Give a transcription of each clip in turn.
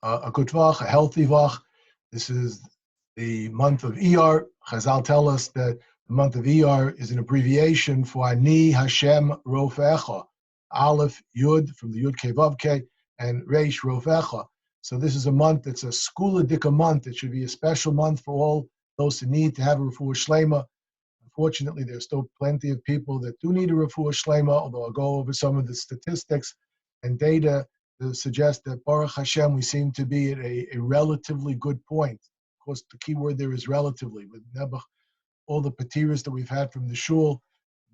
a good vach, a healthy vach. This is the month of Iyar. Chazal tell us that the month of Iyar is an abbreviation for Ani Hashem Rofecha. Aleph Yud from the Yud Kei Vav Kei and Reish Rofecha. So this is a month that's a skula dika month. It should be a special month for all those who need to have a refuah shlema. Unfortunately, there's still plenty of people that do need a refuah shlema, although I'll go over some of the statistics and data to suggest that Baruch Hashem, we seem to be at a relatively good point. Of course, the key word there is relatively. With Nebuch, all the patiras that we've had from the shul,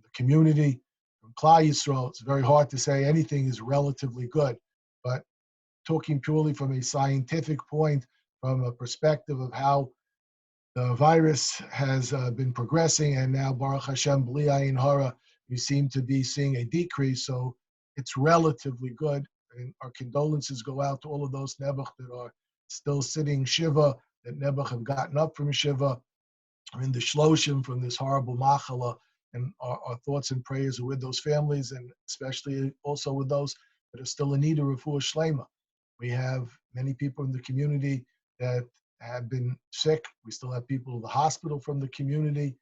the community, from Klal Yisrael, it's very hard to say anything is relatively good. But talking purely from a scientific point, from a perspective of how the virus has been progressing, and now Baruch Hashem, B'li Ayin Hara, we seem to be seeing a decrease. So it's relatively good. And our condolences go out to all of those Nebuch that are still sitting Shiva, that Nebuch have gotten up from Shiva, are in the Shloshim from this horrible Machala. And our thoughts and prayers are with those families, and especially also with those that are still in need of refuah shlema. We have many people in the community that have been sick. We still have people in the hospital from the community,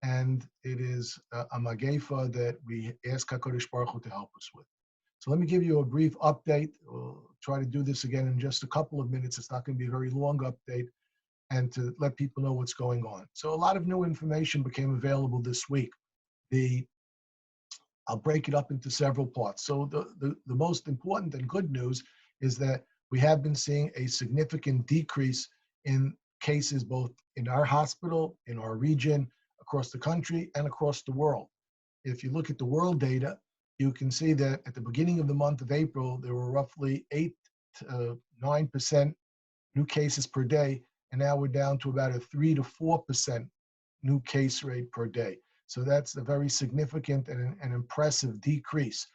and it is a magefa that we ask HaKadosh Baruch Hu to help us with. So let me give you a brief update. We'll try to do this again in just a couple of minutes. It's not going to be a very long update, and to let people know what's going on. So a lot of new information became available this week. I'll break it up into several parts. So the most important and good news is that we have been seeing a significant decrease in cases both in our hospital, in our region, across the country, and across the world. If you look at the world data, you can see that at the beginning of the month of April, there were roughly 8 to 9% new cases per day, and now we're down to about a 3 to 4% new case rate per day. So that's a very significant and an impressive decrease.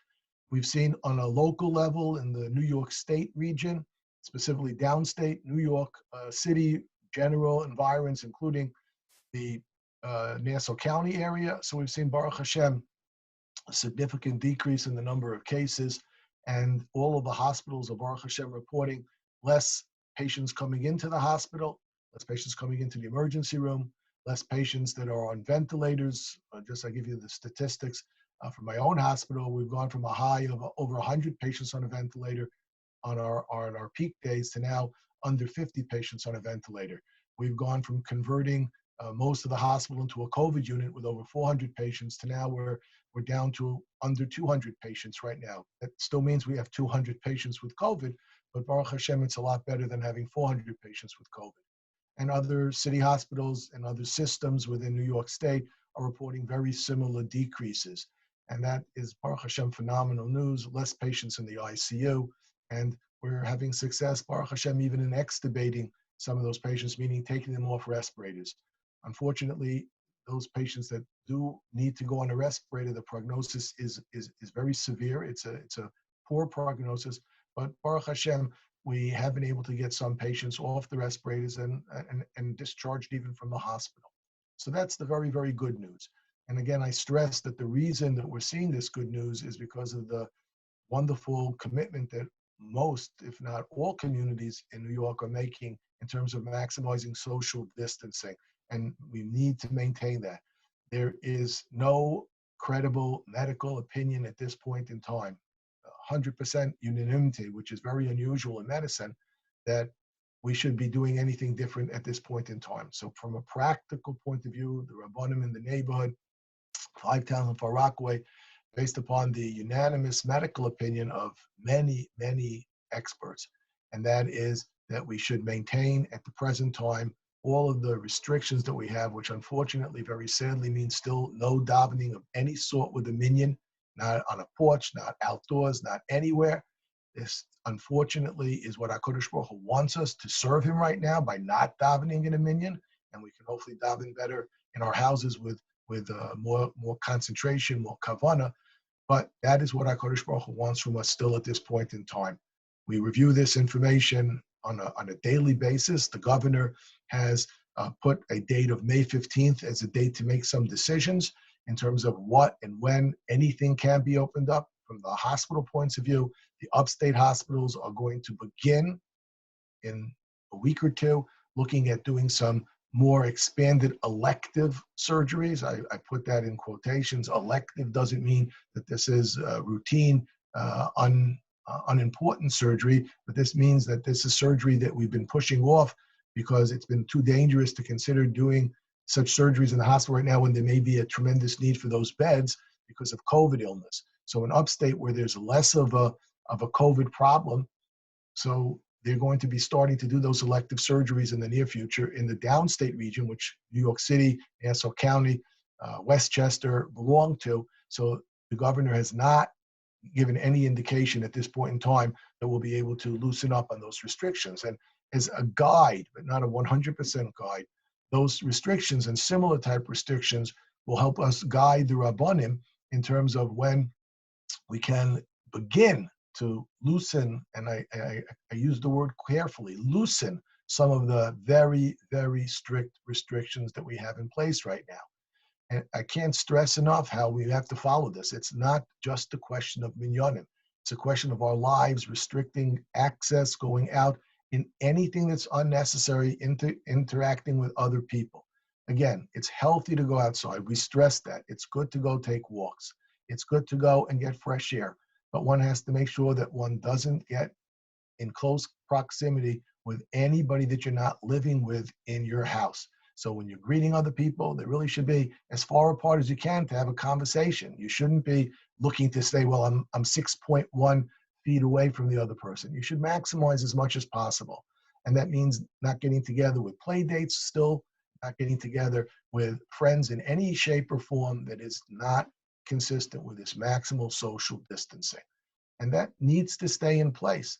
We've seen on a local level in the New York State region, specifically downstate, New York City, general environs, including the Nassau County area. So we've seen, Baruch Hashem, a significant decrease in the number of cases, and all of the hospitals are, Baruch Hashem, reporting less patients coming into the hospital, less patients coming into the emergency room, less patients that are on ventilators. Just I give you the statistics from my own hospital. We've gone from a high of over 100 patients on a ventilator on our peak days to now under 50 patients on a ventilator. We've gone from converting most of the hospital into a COVID unit with over 400 patients to now we're down to under 200 patients right now. That still means we have 200 patients with COVID, but Baruch Hashem, it's a lot better than having 400 patients with COVID. And other city hospitals and other systems within New York State are reporting very similar decreases. And that is, Baruch Hashem, phenomenal news. Less patients in the ICU. And we're having success, Baruch Hashem, even in extubating some of those patients, meaning taking them off respirators. Unfortunately, those patients that do need to go on a respirator, the prognosis is very severe. It's a poor prognosis. But Baruch Hashem, we have been able to get some patients off the respirators and discharged even from the hospital. So that's the very, very good news. And again, I stress that the reason that we're seeing this good news is because of the wonderful commitment that most, if not all, communities in New York are making in terms of maximizing social distancing. And we need to maintain that. There is no credible medical opinion at this point in time, 100% unanimity, which is very unusual in medicine, that we should be doing anything different at this point in time. So from a practical point of view, the Rabbanim in the neighborhood, 5 towns in Far Rockaway, based upon the unanimous medical opinion of many, many experts, and that is that we should maintain at the present time all of the restrictions that we have, which unfortunately, very sadly, means still no davening of any sort with a minyan, not on a porch, not outdoors, not anywhere. This, unfortunately, is what HaKadosh Baruch Hu wants us to serve him right now by not davening in a minyan, and we can hopefully daven better in our houses with more concentration, more kavana. But that is what HaKadosh Baruch Hu wants from us still at this point in time. We review this information on a daily basis. The governor has put a date of May 15th as a date to make some decisions in terms of what and when anything can be opened up. From the hospital points of view, the upstate hospitals are going to begin in a week or two, looking at doing some more expanded elective surgeries. I put that in quotations. Elective doesn't mean that this is routine, unimportant surgery, but this means that this is surgery that we've been pushing off because it's been too dangerous to consider doing such surgeries in the hospital right now when there may be a tremendous need for those beds because of COVID illness. So in upstate where there's less of a COVID problem, so they're going to be starting to do those elective surgeries in the near future. In the downstate region, which New York City, Nassau County, Westchester belong to. So the governor has not given any indication at this point in time that we'll be able to loosen up on those restrictions. And as a guide, but not a 100% guide, those restrictions and similar type restrictions will help us guide the Rabbanim in terms of when we can begin to loosen, and I use the word carefully, loosen some of the very, very strict restrictions that we have in place right now. And I can't stress enough how we have to follow this. It's not just a question of minyanim. It's a question of our lives restricting access, going out in anything that's unnecessary, interacting with other people. Again, it's healthy to go outside. We stress that. It's good to go take walks. It's good to go and get fresh air. But one has to make sure that one doesn't get in close proximity with anybody that you're not living with in your house. So when you're greeting other people, they really should be as far apart as you can to have a conversation. You shouldn't be looking to say, well, I'm 6.1 feet away from the other person. You should maximize as much as possible. And that means not getting together with play dates still, not getting together with friends in any shape or form that is not consistent with this maximal social distancing. And that needs to stay in place.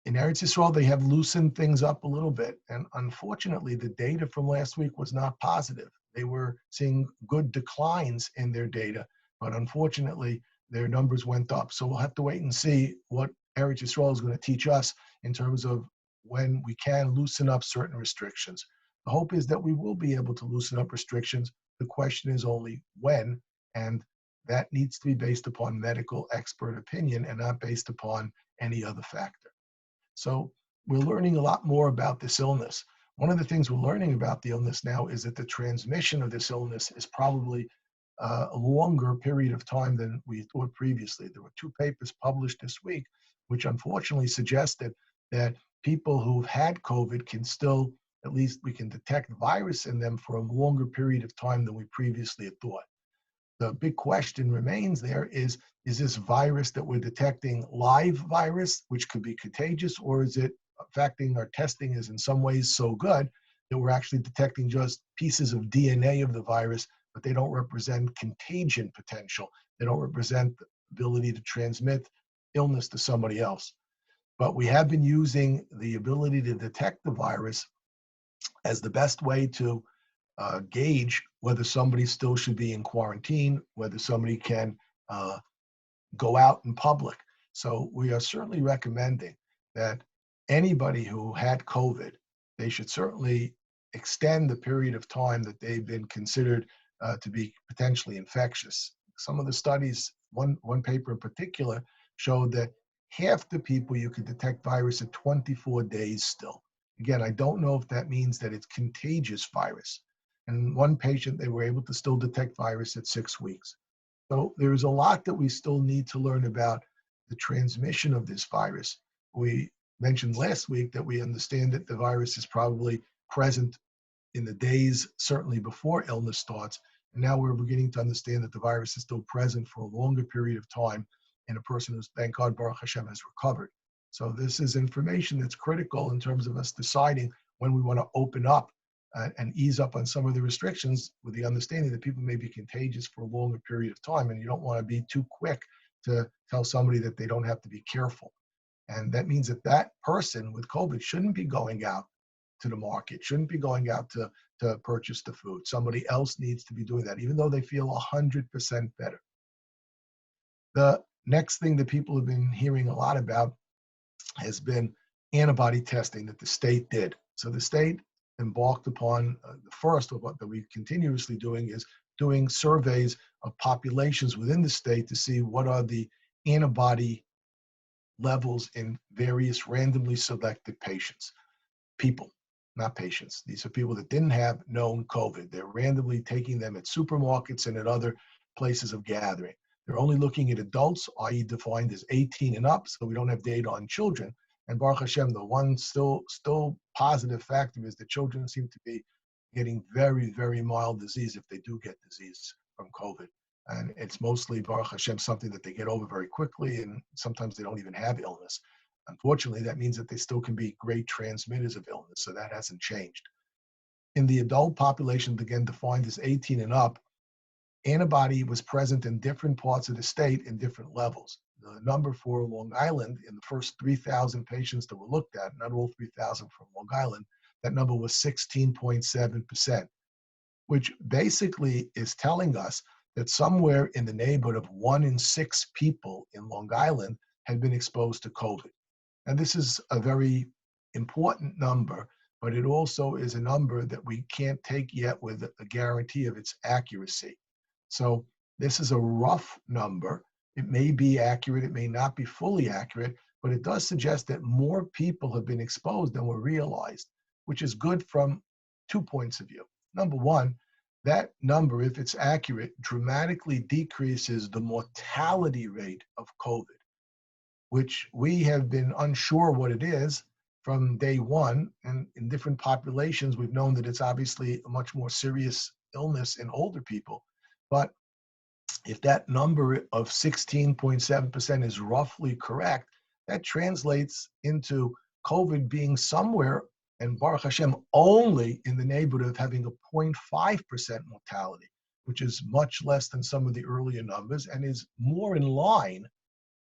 In Eretz Yisrael, they have loosened things up a little bit. And unfortunately, the data from last week was not positive. They were seeing good declines in their data, but unfortunately, their numbers went up. So we'll have to wait and see what Eretz Yisrael is going to teach us in terms of when we can loosen up certain restrictions. The hope is that we will be able to loosen up restrictions. The question is only when, and that needs to be based upon medical expert opinion and not based upon any other factor. So we're learning a lot more about this illness. One of the things we're learning about the illness now is that the transmission of this illness is probably a longer period of time than we thought previously. There were 2 papers published this week, which unfortunately suggested that people who've had COVID can still, at least we can detect virus in them for a longer period of time than we previously had thought. The big question remains there is this virus that we're detecting live virus, which could be contagious, or is it affecting our testing is in some ways so good that we're actually detecting just pieces of DNA of the virus, but they don't represent contagion potential. They don't represent the ability to transmit illness to somebody else. But we have been using the ability to detect the virus as the best way to gauge whether somebody still should be in quarantine, whether somebody can go out in public. So we are certainly recommending that anybody who had COVID, they should certainly extend the period of time that they've been considered to be potentially infectious. Some of the studies, one paper in particular, showed that half the people you could detect virus at 24 days still. Again, I don't know if that means that it's contagious virus. And one patient, they were able to still detect virus at 6 weeks. So there's a lot that we still need to learn about the transmission of this virus. We mentioned last week that we understand that the virus is probably present in the days, certainly before illness starts. And now we're beginning to understand that the virus is still present for a longer period of time in a person who's, thank God, Baruch Hashem, has recovered. So this is information that's critical in terms of us deciding when we want to open up and ease up on some of the restrictions with the understanding that people may be contagious for a longer period of time, and you don't want to be too quick to tell somebody that they don't have to be careful. And that means that that person with COVID shouldn't be going out to the market, shouldn't be going out to purchase the food. Somebody else needs to be doing that, even though they feel 100% better. The next thing that people have been hearing a lot about has been antibody testing that the state did. So the state embarked upon the first of what that we're continuously doing is doing surveys of populations within the state to see what are the antibody levels in various randomly selected people, not patients. These are people that didn't have known COVID. They're randomly taking them at supermarkets and at other places of gathering. They're only looking at adults, i.e. defined as 18 and up, so we don't have data on children. And Baruch Hashem, the one still positive factor is that children seem to be getting very, very mild disease if they do get disease from COVID. And it's mostly, Baruch Hashem, something that they get over very quickly, and sometimes they don't even have illness. Unfortunately, that means that they still can be great transmitters of illness, so that hasn't changed. In the adult population, again defined as 18 and up, antibody was present in different parts of the state in different levels. The number for Long Island, in the first 3,000 patients that were looked at, not all 3,000 from Long Island, that number was 16.7%, which basically is telling us that somewhere in the neighborhood of 1 in 6 people in Long Island had been exposed to COVID. And this is a very important number, but it also is a number that we can't take yet with a guarantee of its accuracy. So this is a rough number. It may be accurate, it may not be fully accurate, but it does suggest that more people have been exposed than were realized, which is good from 2 points of view. Number one, that number, if it's accurate, dramatically decreases the mortality rate of COVID, which we have been unsure what it is from day one. And in different populations, we've known that it's obviously a much more serious illness in older people. But if that number of 16.7% is roughly correct, that translates into COVID being somewhere, and Baruch Hashem, only in the neighborhood of having a 0.5% mortality, which is much less than some of the earlier numbers and is more in line,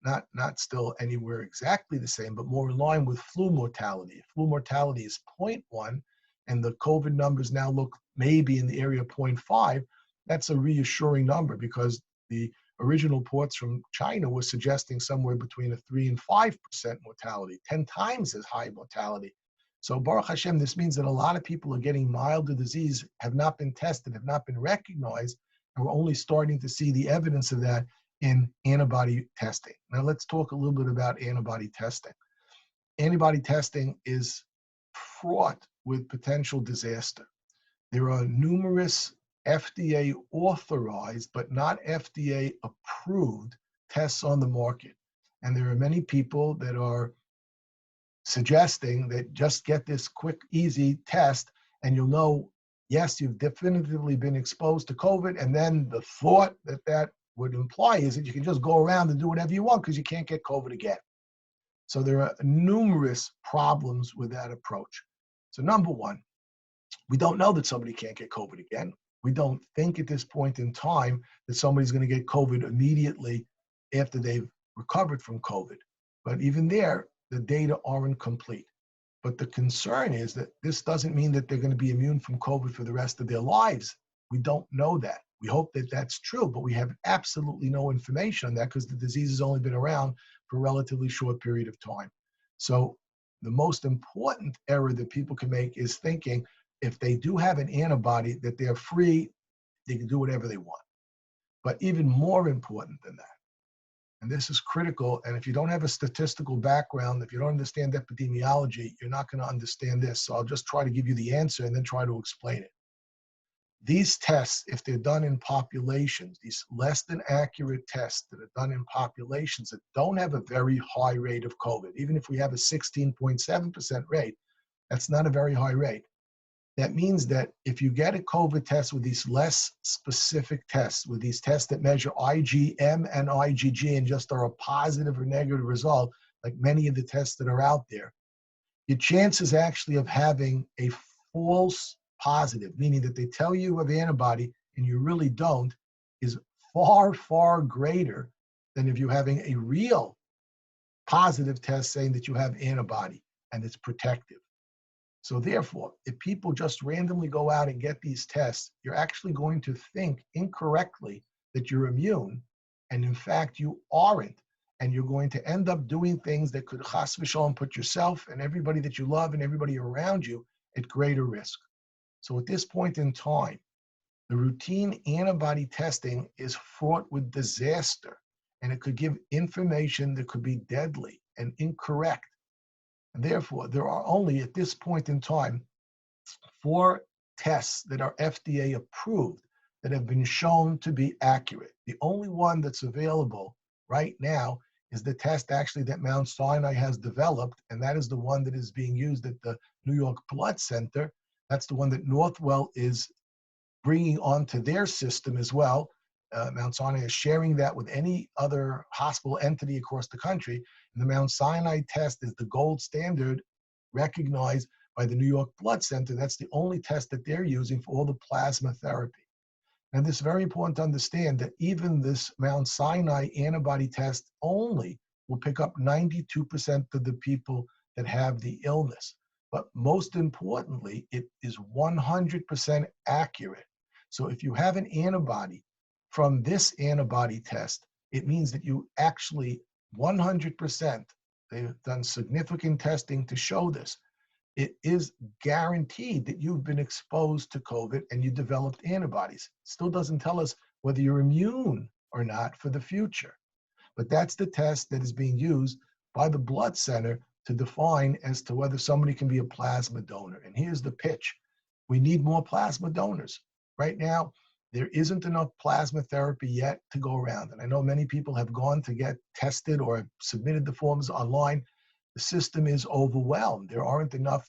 not still anywhere exactly the same, but more in line with flu mortality. Flu mortality is 0.1, and the COVID numbers now look maybe in the area of 0.5. That's a reassuring number because the original reports from China were suggesting somewhere between a 3 and 5% mortality, 10 times as high mortality. So Baruch Hashem, this means that a lot of people are getting milder disease, have not been tested, have not been recognized, and we're only starting to see the evidence of that in antibody testing. Now let's talk a little bit about antibody testing. Antibody testing is fraught with potential disaster. There are numerous FDA authorized, but not FDA approved tests on the market. And there are many people that are suggesting that just get this quick, easy test and you'll know, yes, you've definitively been exposed to COVID. And then the thought that would imply is that you can just go around and do whatever you want because you can't get COVID again. So there are numerous problems with that approach. So number one, we don't know that somebody can't get COVID again. We don't think at this point in time that somebody's going to get COVID immediately after they've recovered from COVID. But even there, the data aren't complete. But the concern is that this doesn't mean that they're going to be immune from COVID for the rest of their lives. We don't know that. We hope that that's true, but we have absolutely no information on that because the disease has only been around for a relatively short period of time. So the most important error that people can make is thinking if they do have an antibody that they're free, they can do whatever they want. But even more important than that, and this is critical, and if you don't have a statistical background, if you don't understand epidemiology, you're not going to understand this. So I'll just try to give you the answer and then try to explain it. These tests, if they're done in populations, these less than accurate tests that are done in populations that don't have a very high rate of COVID, even if we have a 16.7% rate, that's not a very high rate. That means that if you get a COVID test with these less specific tests, with these tests that measure IgM and IgG and just are a positive or negative result, like many of the tests that are out there, your chances actually of having a false positive, meaning that they tell you have antibody and you really don't, is far, far greater than if you're having a real positive test saying that you have antibody and it's protective. So therefore, if people just randomly go out and get these tests, you're actually going to think incorrectly that you're immune, and in fact you aren't, and you're going to end up doing things that could chas v'shalom put yourself and everybody that you love and everybody around you at greater risk. So at this point in time, the routine antibody testing is fraught with disaster, and it could give information that could be deadly. and incorrect. And therefore, there are only, at this point in time, 4 tests that are FDA approved that have been shown to be accurate. The only one that's available right now is the test actually that Mount Sinai has developed, and that is the one that is being used at the New York Blood Center. That's the one that Northwell is bringing onto their system as well. Mount Sinai is sharing that with any other hospital entity across the country. And the Mount Sinai test is the gold standard recognized by the New York Blood Center. That's the only test that they're using for all the plasma therapy. And this is very important to understand that even this Mount Sinai antibody test only will pick up 92% of the people that have the illness. But most importantly, it is 100% accurate. So if you have an antibody from this antibody test, it means that you actually 100%, they've done significant testing to show this. It is guaranteed that you've been exposed to COVID and you developed antibodies. Still doesn't tell us whether you're immune or not for the future. But that's the test that is being used by the blood center to define as to whether somebody can be a plasma donor. And here's the pitch. We need more plasma donors. Right now, there isn't enough plasma therapy yet to go around. And I know many people have gone to get tested or have submitted the forms online. The system is overwhelmed. There aren't enough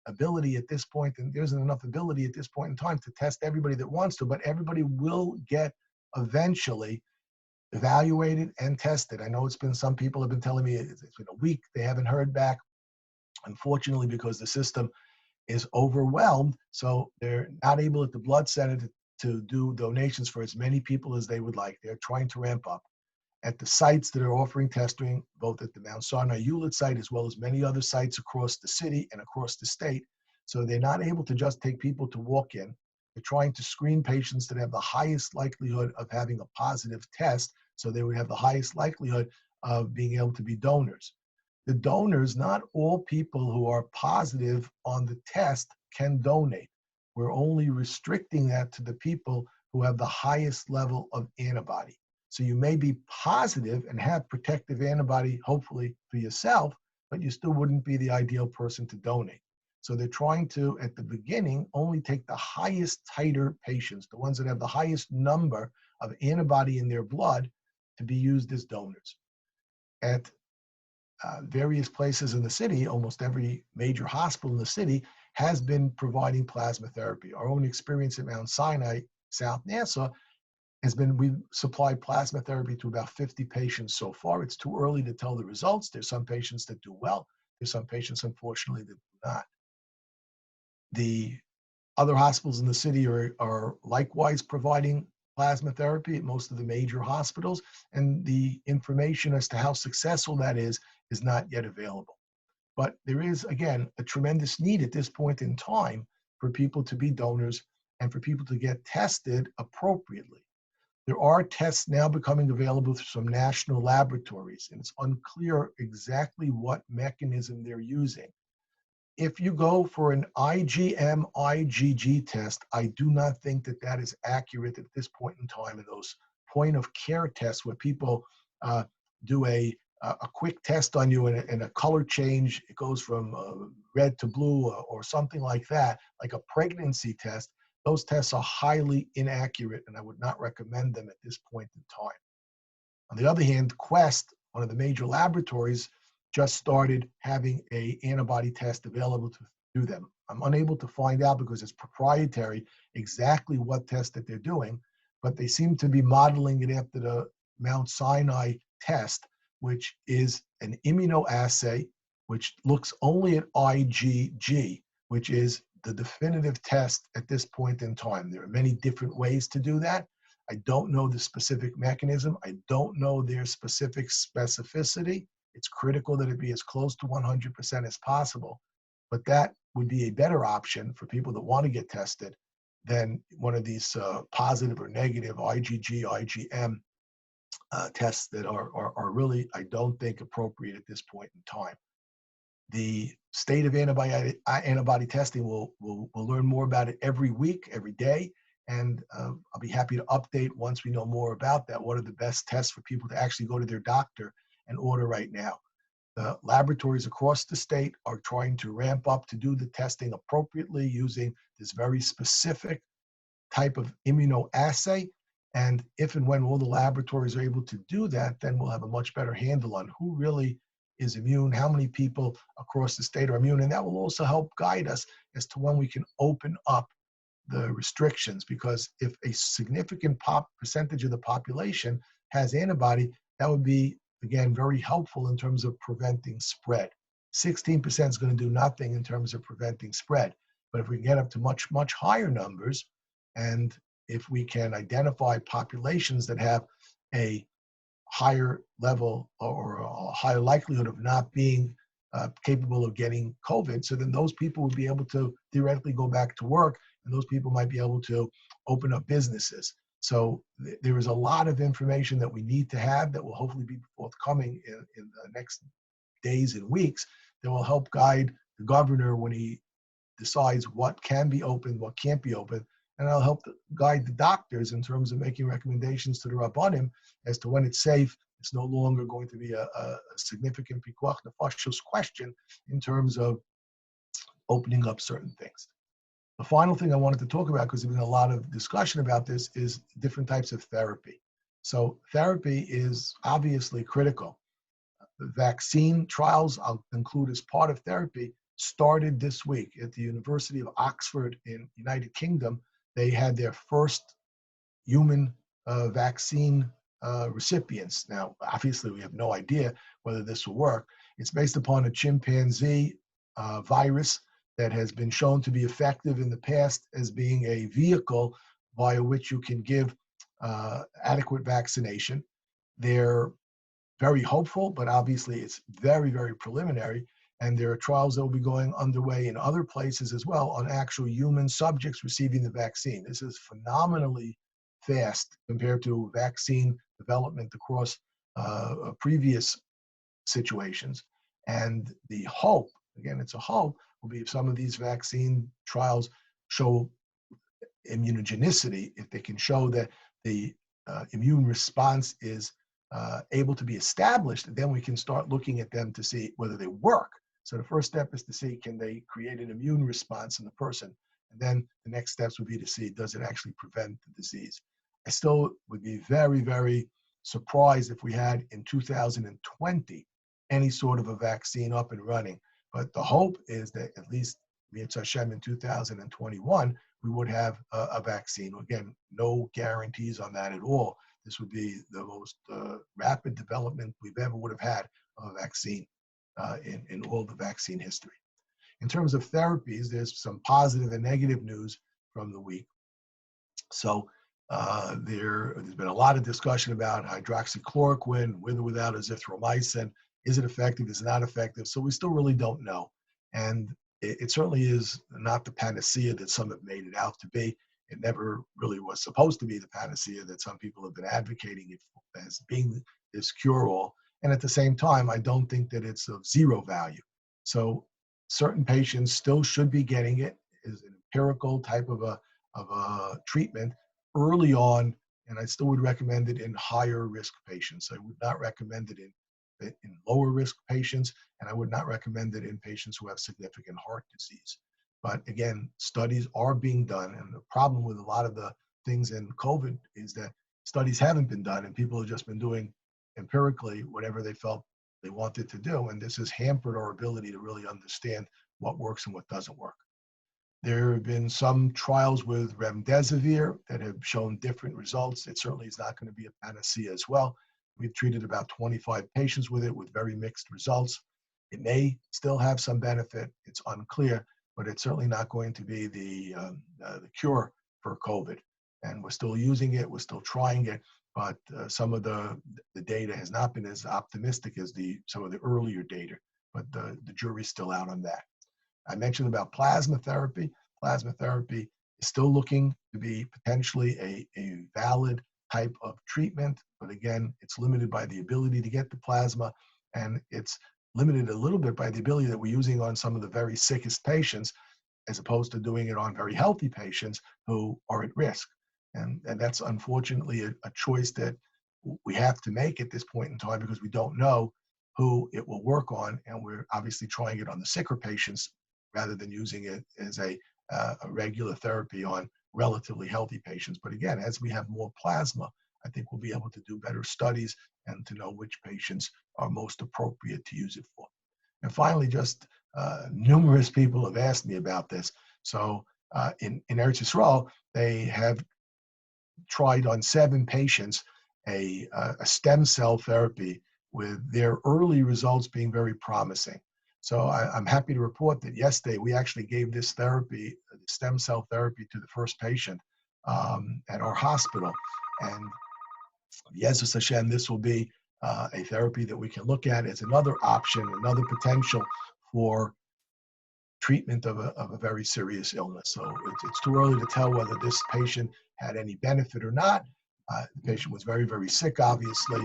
ability at this point, and there isn't enough ability at this point in time to test everybody that wants to, but everybody will get eventually evaluated and tested. I know it's been, some people have been telling me it's been a week, they haven't heard back, unfortunately, because the system is overwhelmed. So they're not able at the blood center to do donations for as many people as they would like. They're trying to ramp up. At the sites that are offering testing, both at the Mount Sinai Hewlett site as well as many other sites across the city and across the state. So they're not able to just take people to walk in. They're trying to screen patients that have the highest likelihood of having a positive test, so they would have the highest likelihood of being able to be donors. The donors, not all people who are positive on the test can donate. We're only restricting that to the people who have the highest level of antibody. So you may be positive and have protective antibody, hopefully for yourself, but you still wouldn't be the ideal person to donate. So they're trying to, at the beginning, only take the highest titer patients, the ones that have the highest number of antibody in their blood, to be used as donors. At various places in the city, almost every major hospital in the city has been providing plasma therapy. Our own experience at Mount Sinai, South Nassau, has been, we've supplied plasma therapy to about 50 patients so far. It's too early to tell the results. There's some patients that do well. There's some patients, unfortunately, that do not. The other hospitals in the city are likewise providing plasma therapy at most of the major hospitals, and the information as to how successful that is not yet available. But there is, again, a tremendous need at this point in time for people to be donors and for people to get tested appropriately. There are tests now becoming available through some national laboratories, and it's unclear exactly what mechanism they're using. If you go for an IgM, IgG test, I do not think that that is accurate at this point in time. In those point of care tests where people do a quick test on you and a color change, it goes from red to blue or something like that, like a pregnancy test, those tests are highly inaccurate, and I would not recommend them at this point in time. On the other hand, Quest, one of the major laboratories, just started having an antibody test available to do them. I'm unable to find out because it's proprietary exactly what test that they're doing, but they seem to be modeling it after the Mount Sinai test, which is an immunoassay, which looks only at IgG, which is the definitive test at this point in time. There are many different ways to do that. I don't know the specific mechanism. I don't know their specific specificity. It's critical that it be as close to 100% as possible. But that would be a better option for people that want to get tested than one of these positive or negative IgG, IgM tests that are really, I don't think, appropriate at this point in time. The state of antibody testing, we'll learn more about it every week, every day, and I'll be happy to update once we know more about that. What are the best tests for people to actually go to their doctor and order right now? The laboratories across the state are trying to ramp up to do the testing appropriately using this very specific type of immunoassay. And if and when all the laboratories are able to do that, then we'll have a much better handle on who really is immune, how many people across the state are immune. And that will also help guide us as to when we can open up the restrictions. Because if a significant percentage of the population has antibody, that would be, again, very helpful in terms of preventing spread. 16% is going to do nothing in terms of preventing spread. But if we get up to much, much higher numbers, and if we can identify populations that have a higher level or a higher likelihood of not being capable of getting COVID, so then those people would be able to theoretically go back to work, and those people might be able to open up businesses. So there is a lot of information that we need to have that will hopefully be forthcoming in the next days and weeks that will help guide the governor when he decides what can be open, what can't be open, and I'll help guide the doctors in terms of making recommendations to the Rabbanim as to when it's safe. It's no longer going to be a significant pikuach nefashos question in terms of opening up certain things. The final thing I wanted to talk about, because there's been a lot of discussion about this, is different types of therapy. So therapy is obviously critical. The vaccine trials, I'll include as part of therapy, started this week at the University of Oxford in United Kingdom. They had their first human vaccine recipients. Now, obviously, we have no idea whether this will work. It's based upon a chimpanzee virus that has been shown to be effective in the past as being a vehicle via which you can give adequate vaccination. They're very hopeful, but obviously it's very, very preliminary. And there are trials that will be going underway in other places as well on actual human subjects receiving the vaccine. This is phenomenally fast compared to vaccine development across previous situations. And the hope, again, it's a hope, will be if some of these vaccine trials show immunogenicity, if they can show that the immune response is able to be established, then we can start looking at them to see whether they work. So the first step is to see, can they create an immune response in the person? And then the next steps would be to see, does it actually prevent the disease? I still would be very, very surprised if we had in 2020 any sort of a vaccine up and running. But the hope is that at least Mitzvah Hashem in 2021, we would have a vaccine. Again, no guarantees on that at all. This would be the most rapid development we've ever would have had of a vaccine in all the vaccine history. In terms of therapies, there's some positive and negative news from the week. So there's been a lot of discussion about hydroxychloroquine, with or without azithromycin. Is it effective? Is it not effective? So we still really don't know. And it certainly is not the panacea that some have made it out to be. It never really was supposed to be the panacea that some people have been advocating it as being this cure-all. And at the same time, I don't think that it's of zero value. So certain patients still should be getting it as an empirical type of a treatment early on, and I still would recommend it in higher risk patients. I would not recommend it in lower risk patients, and I would not recommend it in patients who have significant heart disease. But again, studies are being done, and the problem with a lot of the things in COVID is that studies haven't been done, and people have just been doing empirically whatever they felt they wanted to do, and this has hampered our ability to really understand what works and what doesn't work. There have been some trials with remdesivir that have shown different results. It certainly is not going to be a panacea as well. We've treated about 25 patients with it with very mixed results. It may still have some benefit. It's unclear, but it's certainly not going to be the cure for COVID. And we're still using it. We're still trying it. But some of the data has not been as optimistic as some of the earlier data. But the jury's still out on that. I mentioned about plasma therapy. Plasma therapy is still looking to be potentially a valid type of treatment, but again, it's limited by the ability to get the plasma, and it's limited a little bit by the ability that we're using on some of the very sickest patients, as opposed to doing it on very healthy patients who are at risk. And that's unfortunately a choice that we have to make at this point in time, because we don't know who it will work on, and we're obviously trying it on the sicker patients rather than using it as a regular therapy on relatively healthy patients. But again, as we have more plasma, I think we'll be able to do better studies and to know which patients are most appropriate to use it for. And finally, just numerous people have asked me about this. So in Eretz Yisrael, they have tried on 7 patients a stem cell therapy with their early results being very promising. So I'm happy to report that yesterday we actually gave this therapy, stem cell therapy, to the first patient at our hospital. And Yezus Hashem, this will be a therapy that we can look at as another option, another potential for treatment of a very serious illness. So it's too early to tell whether this patient had any benefit or not. The patient was very, very sick, obviously.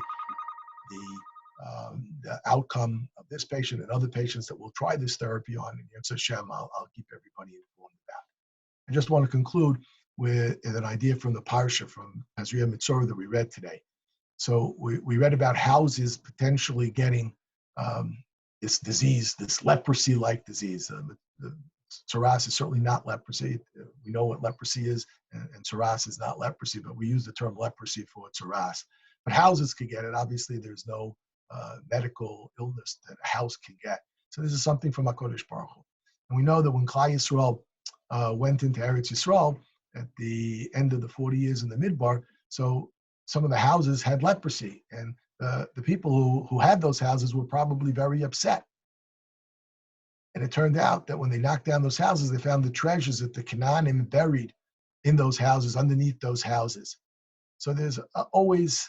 The outcome of this patient and other patients that will try this therapy on, and Yetz Hashem, I'll keep everybody informed about. I just want to conclude with an idea from the Parsha, from Ezra Mitzvah that we read today. So we read about houses potentially getting this disease, this leprosy-like disease. The Tsaras is certainly not leprosy. We know what leprosy is, and Tsaras is not leprosy, but we use the term leprosy for Tsaras. But houses could get it. Obviously, there's no medical illness that a house can get. So this is something from HaKadosh Baruch Hu. And we know that when Klal Yisrael went into Eretz Yisrael at the end of the 40 years in the Midbar, so some of the houses had leprosy, and the people who had those houses were probably very upset. And it turned out that when they knocked down those houses, they found the treasures that the Canaanim buried in those houses, underneath those houses. So there's always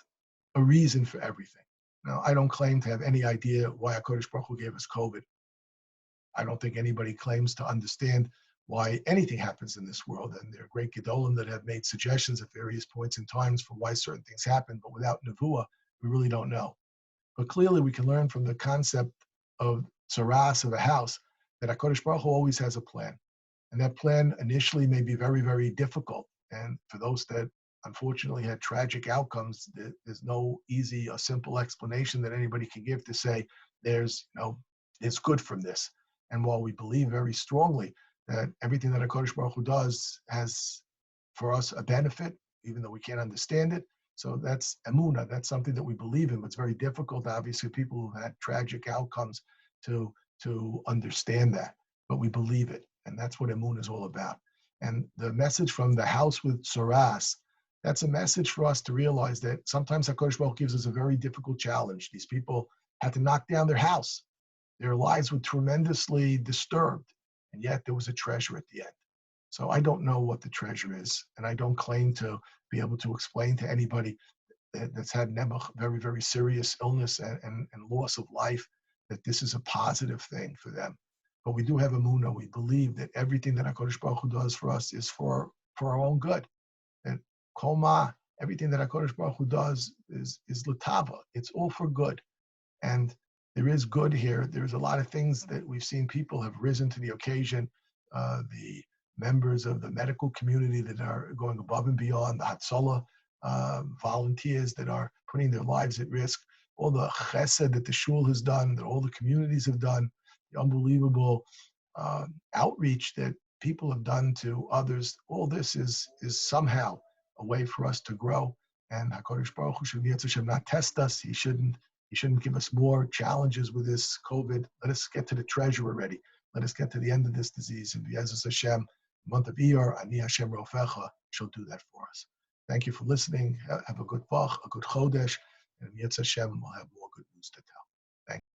a reason for everything. Now, I don't claim to have any idea why HaKadosh Baruch Hu gave us COVID. I don't think anybody claims to understand why anything happens in this world. And there are great Gedolim that have made suggestions at various points in times for why certain things happen, but without Nevuah, we really don't know. But clearly we can learn from the concept of Tsaras, of a house, that HaKadosh Baruch Hu always has a plan. And that plan initially may be very, very difficult. And for those that unfortunately had tragic outcomes, there's no easy or simple explanation that anybody can give to say there's good from this. And while we believe very strongly that everything that HaKadosh Baruch Hu does has for us a benefit, even though we can't understand it. So that's emunah. That's something that we believe in. But it's very difficult, obviously, people who had tragic outcomes to understand that. But we believe it. And that's what emunah is all about. And the message from the house with Tsaras, that's a message for us to realize that sometimes HaKadosh Baruch Hu gives us a very difficult challenge. These people had to knock down their house. Their lives were tremendously disturbed. And yet there was a treasure at the end. So I don't know what the treasure is. And I don't claim to be able to explain to anybody that's had very, very serious illness and loss of life that this is a positive thing for them. But we do have emunah. We believe that everything that HaKadosh Baruch Hu does for us is for our own good. And Kol everything that HaKadosh Baruch Hu does is l'tava. It's all for good. And there is good here. There's a lot of things that we've seen people have risen to the occasion. The members of the medical community that are going above and beyond, the Hatzalah volunteers that are putting their lives at risk, all the chesed that the shul has done, that all the communities have done, the unbelievable outreach that people have done to others. All this is somehow a way for us to grow. And HaKadosh Baruch Hu should not test us. He shouldn't give us more challenges with this COVID. Let us get to the treasure already. Let us get to the end of this disease. And B'Yezras Hashem, month of Iyar, Ani Hashem Rofecha, shall do that for us. Thank you for listening. Have a good Vach, a good Chodesh, and B'Yezras Hashem will have more good news to tell. Thank you.